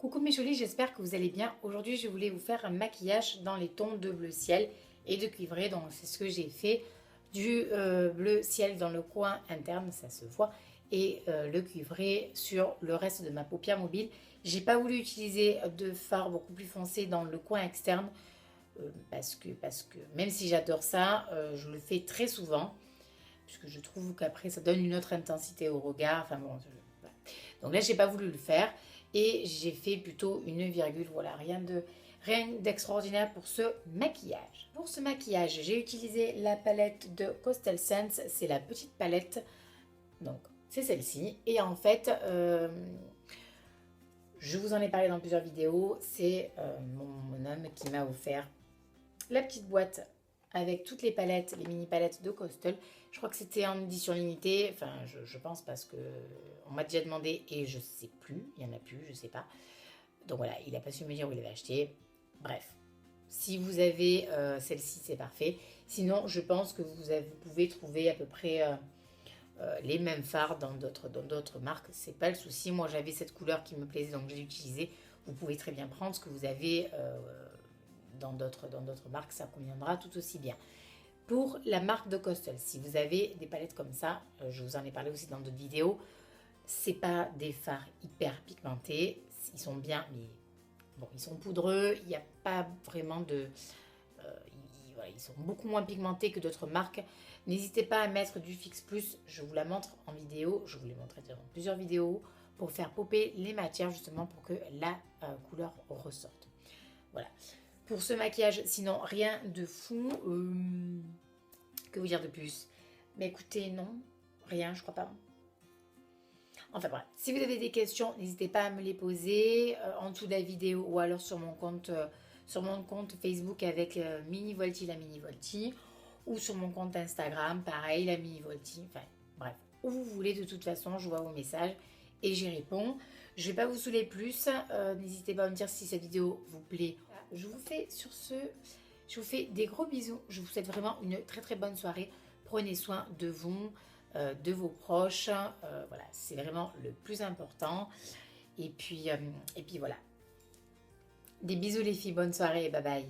Coucou mes jolies, j'espère que vous allez bien. Aujourd'hui, je voulais vous faire un maquillage dans les tons de bleu ciel et de cuivré. Donc, c'est ce que j'ai fait. Du bleu ciel dans le coin interne, ça se voit, et le cuivré sur le reste de ma paupière mobile. J'ai pas voulu utiliser de fard beaucoup plus foncé dans le coin externe parce que même si j'adore ça, je le fais très souvent puisque je trouve qu'après ça donne une autre intensité au regard. Enfin bon, voilà. Donc là, j'ai pas voulu le faire et j'ai fait plutôt une virgule. Voilà, rien d'extraordinaire pour ce maquillage. Pour ce maquillage, j'ai utilisé la palette de Coastal Scents. C'est la petite palette, donc c'est celle-ci. Et en fait, je vous en ai parlé dans plusieurs vidéos. C'est mon homme qui m'a offert la petite boîte avec toutes les palettes, les mini palettes de Coastal. Je crois que c'était en édition limitée, enfin je pense parce que on m'a déjà demandé et je sais plus, il y en a plus, je sais pas. Donc voilà, il n'a pas su me dire où il avait acheté. Bref, si vous avez celle-ci, c'est parfait. Sinon, je pense que vous pouvez trouver à peu près les mêmes fards dans d'autres marques. C'est pas le souci. Moi, j'avais cette couleur qui me plaisait, donc j'ai utilisé. Vous pouvez très bien prendre ce que vous avez dans d'autres marques, ça conviendra tout aussi bien. Pour la marque de Coastal, si vous avez des palettes comme ça, je vous en ai parlé aussi dans d'autres vidéos, c'est pas des fards hyper pigmentés, ils sont bien, mais bon, ils sont poudreux, il n'y a pas vraiment de... voilà, ils sont beaucoup moins pigmentés que d'autres marques. N'hésitez pas à mettre du Fix Plus, je vous la montre en vidéo, je vous l'ai montré dans plusieurs vidéos, pour faire popper les matières justement pour que la couleur ressorte. Voilà. Pour ce maquillage, sinon rien de fou. Que vous dire de plus? Mais écoutez, non, rien, je crois pas. Enfin bref, si vous avez des questions, n'hésitez pas à me les poser en dessous de la vidéo ou alors sur mon compte Facebook avec Mini Volti, la Mini Volti, ou sur mon compte Instagram, pareil, la Mini Volti. Enfin bref, où vous voulez, de toute façon, je vois vos messages et j'y réponds. Je ne vais pas vous saouler plus. N'hésitez pas à me dire si cette vidéo vous plaît. Je vous fais sur ce, je vous fais des gros bisous. Je vous souhaite vraiment une très très bonne soirée. Prenez soin de vous, de vos proches. Voilà, c'est vraiment le plus important. Et puis voilà. Des bisous les filles, bonne soirée et bye bye.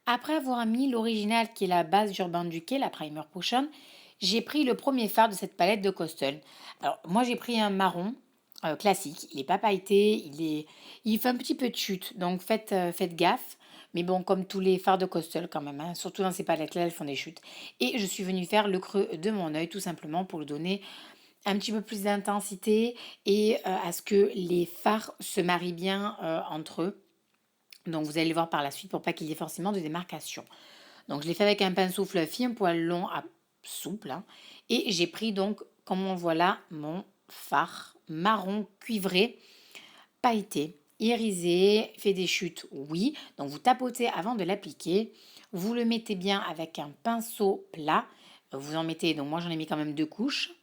Après avoir mis l'original qui est la base d'Urban Decay, la Primer Potion, j'ai pris le premier fard de cette palette de Coastal. Alors moi j'ai pris un marron classique, il n'est pas pailleté, il fait un petit peu de chute, donc faites gaffe. Mais bon, comme tous les fards de Coastal quand même, hein, surtout dans ces palettes-là, elles font des chutes. Et je suis venue faire le creux de mon œil tout simplement pour lui donner un petit peu plus d'intensité et à ce que les fards se marient bien entre eux. Donc vous allez le voir par la suite pour pas qu'il y ait forcément de démarcation. Donc je l'ai fait avec un pinceau fluffy, un poil long à souple. Hein, et j'ai pris donc, comme on voit là, mon fard marron cuivré, pailleté, irisé, fait des chutes, oui. Donc vous tapotez avant de l'appliquer. Vous le mettez bien avec un pinceau plat. Vous en mettez, donc moi j'en ai mis quand même 2 couches.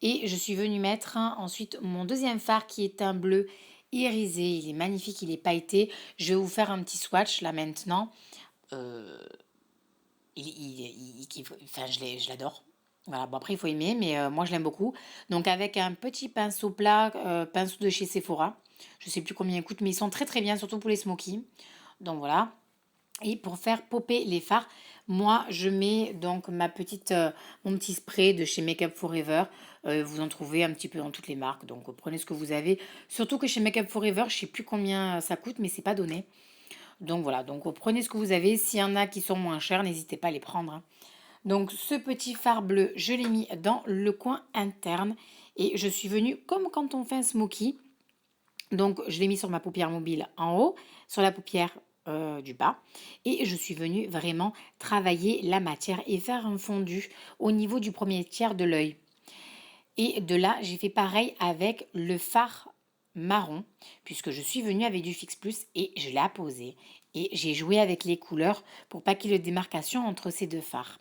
Et je suis venue mettre ensuite mon deuxième fard qui est un bleu irisé. Il est magnifique, il est pailleté. Je vais vous faire un petit swatch là maintenant. Euh, enfin, je l'adore. Voilà, bon après il faut aimer, mais moi je l'aime beaucoup. Donc avec un petit pinceau plat, pinceau de chez Sephora. Je sais plus combien il coûte, mais ils sont très très bien, surtout pour les smokies. Donc voilà. Et pour faire popper les fards, moi je mets donc mon petit spray de chez Makeup Forever. Vous en trouvez un petit peu dans toutes les marques, donc prenez ce que vous avez. Surtout que chez Makeup Forever, je sais plus combien ça coûte, mais c'est pas donné. Donc voilà, donc prenez ce que vous avez. S'il y en a qui sont moins chers, n'hésitez pas à les prendre. Hein. Donc ce petit fard bleu, je l'ai mis dans le coin interne et je suis venue comme quand on fait un smoky. Donc je l'ai mis sur ma paupière mobile en haut, sur la paupière du bas et je suis venue vraiment travailler la matière et faire un fondu au niveau du premier tiers de l'œil. Et de là, j'ai fait pareil avec le fard marron, puisque je suis venue avec du Fix Plus et je l'ai apposé. Et j'ai joué avec les couleurs pour pas qu'il y ait de démarcation entre ces deux fards.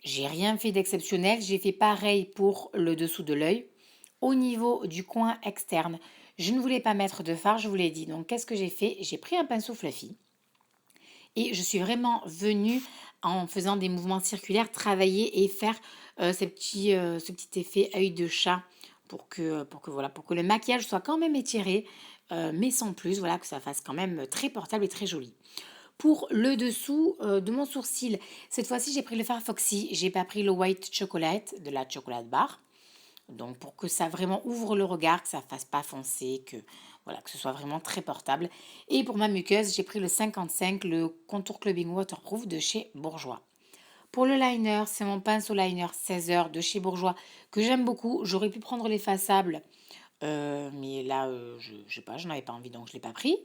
J'ai rien fait d'exceptionnel, j'ai fait pareil pour le dessous de l'œil. Au niveau du coin externe, je ne voulais pas mettre de fard, je vous l'ai dit. Donc qu'est-ce que j'ai fait? J'ai pris un pinceau fluffy et je suis vraiment venue en faisant des mouvements circulaires travailler et faire ce petit effet œil de chat voilà, pour que le maquillage soit quand même étiré, mais sans plus, voilà, que ça fasse quand même très portable et très joli. Pour le dessous de mon sourcil, cette fois-ci, j'ai pris le fard Foxy. J'ai pas pris le White Chocolate de la Chocolate Bar. Donc pour que ça vraiment ouvre le regard, que ça fasse pas foncer, que voilà, que ce soit vraiment très portable. Et pour ma muqueuse, j'ai pris le 55, le Contour Clubbing Waterproof de chez Bourjois. Pour le liner, c'est mon pinceau liner 16 heures de chez Bourjois que j'aime beaucoup. J'aurais pu prendre l'effaçable, mais là, je sais pas, j'en avais pas envie donc je l'ai pas pris.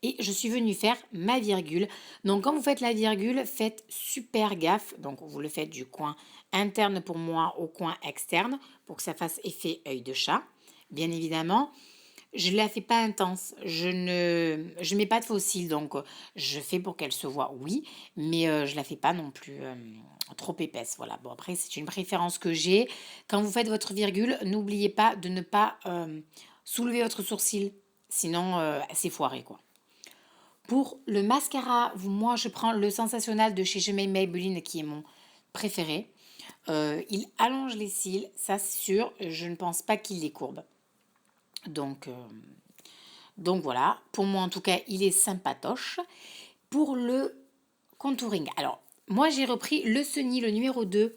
Et je suis venue faire ma virgule. Donc quand vous faites la virgule, faites super gaffe. Donc vous le faites du coin interne pour moi au coin externe pour que ça fasse effet œil de chat. Bien évidemment, je ne la fais pas intense. Je mets pas de faux cils, donc je fais pour qu'elle se voit, oui, mais je la fais pas non plus trop épaisse. Voilà. Bon après c'est une préférence que j'ai. Quand vous faites votre virgule, n'oubliez pas de ne pas soulever votre sourcil, sinon c'est foiré quoi. Pour le mascara, moi je prends le Sensationnel de chez Je M'aime Maybelline qui est mon préféré. Il allonge les cils, ça c'est sûr. Je ne pense pas qu'il les courbe. Donc, euh, donc voilà, pour moi en tout cas, il est sympatoche. Pour le contouring, alors moi j'ai repris le Sunny, le numéro 2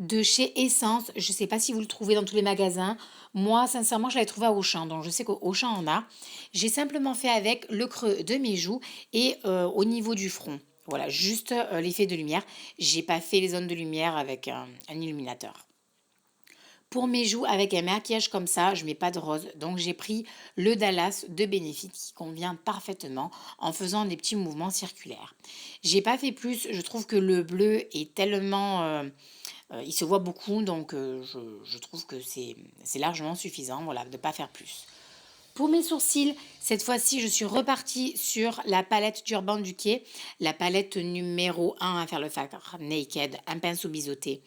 de chez Essence. Je ne sais pas si vous le trouvez dans tous les magasins. Moi, sincèrement, je l'avais trouvé à Auchan. Donc, je sais qu'Auchan en a. J'ai simplement fait avec le creux de mes joues et au niveau du front. Voilà, juste l'effet de lumière. J'ai pas fait les zones de lumière avec un illuminateur. Pour mes joues, avec un maquillage comme ça, je mets pas de rose. Donc, j'ai pris le Dallas de Benefit qui convient parfaitement en faisant des petits mouvements circulaires. J'ai pas fait plus. Je trouve que le bleu est tellement il se voit beaucoup, donc je trouve que c'est largement suffisant, voilà, de ne pas faire plus. Pour mes sourcils, cette fois-ci, je suis repartie sur la palette d'Urban Decay, la palette numéro 1 à faire le fard Naked, un pinceau biseauté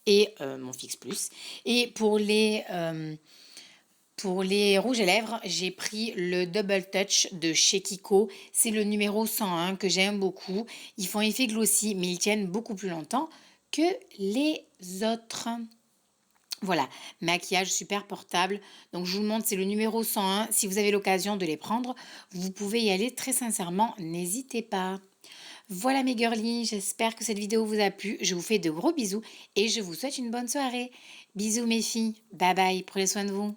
et mon Fix Plus. Et pour les rouges à lèvres, j'ai pris le Double Touch de chez Kiko. C'est le numéro 101 que j'aime beaucoup. Ils font effet glossy, mais ils tiennent beaucoup plus longtemps que les autres. Voilà, maquillage super portable. Donc je vous le montre, c'est le numéro 101. Si vous avez l'occasion de les prendre, vous pouvez y aller très sincèrement, n'hésitez pas. Voilà mes girlies, j'espère que cette vidéo vous a plu. Je vous fais de gros bisous et je vous souhaite une bonne soirée. Bisous mes filles, bye bye, prenez soin de vous.